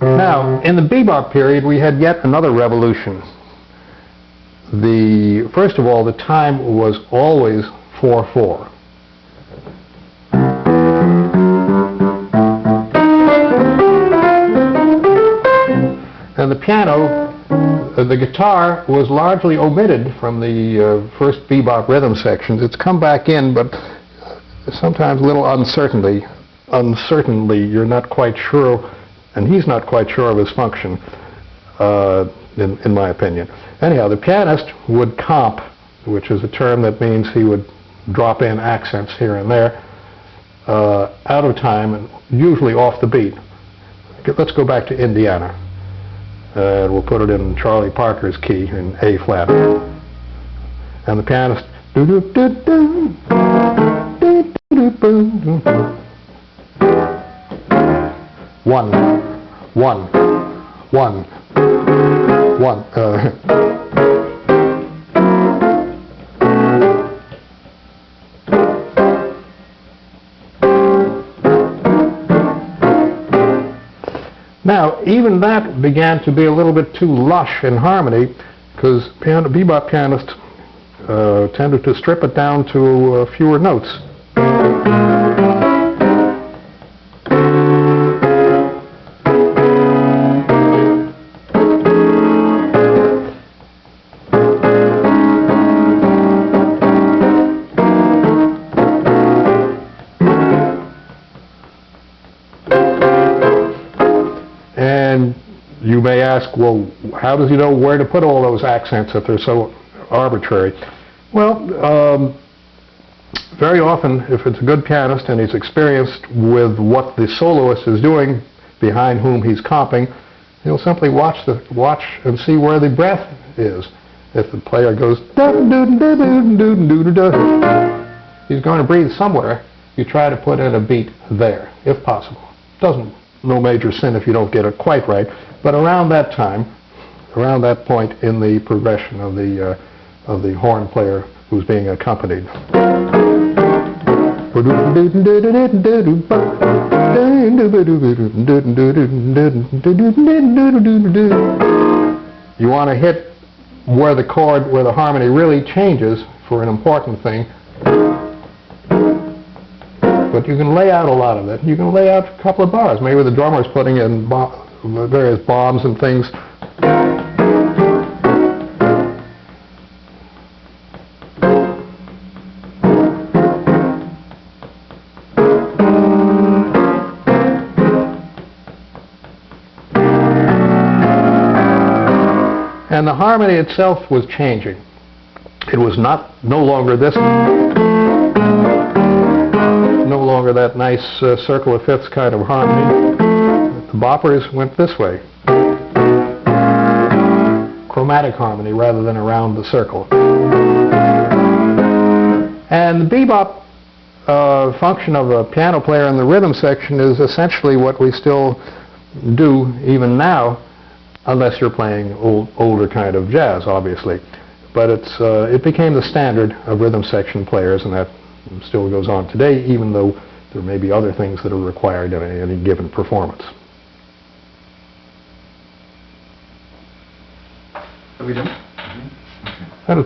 Now, in the bebop period, we had yet another revolution. First of all, the time was always 4/4. And the piano, the guitar was largely omitted from the first bebop rhythm sections. It's come back in, but sometimes a little uncertainly. You're not quite sure, and he's not quite sure of his function, in my opinion. Anyhow, the pianist would comp, which is a term that means he would drop in accents here and there, out of time and usually off the beat. Let's go back to Indiana. And we'll put it in Charlie Parker's key in A flat. And the pianist, one, one, one, one. Now, even that began to be a little bit too lush in harmony, because bebop pianists tended to strip it down to fewer notes. And you may ask, well, how does he know where to put all those accents if they're so arbitrary? Well, very often, if it's a good pianist and he's experienced with what the soloist is doing behind whom he's comping, he'll simply watch and see where the breath is. If the player goes, he's going to breathe somewhere. You try to put in a beat there, if possible. No major sin if you don't get it quite right, but around that time, around that point in the progression of the horn player who's being accompanied. You want to hit where the harmony really changes for an important thing. But you can lay out a lot of it. You can lay out a couple of bars. Maybe the drummer's putting in various bombs and things. And the harmony itself was changing. It was no longer this. No longer that nice circle of fifths kind of harmony. The boppers went this way. Chromatic harmony rather than around the circle. And the bebop function of a piano player in the rhythm section is essentially what we still do even now, unless you're playing older kind of jazz, obviously. But it became the standard of rhythm section players, and that still goes on today, even though there may be other things that are required in any given performance. Are we done? That is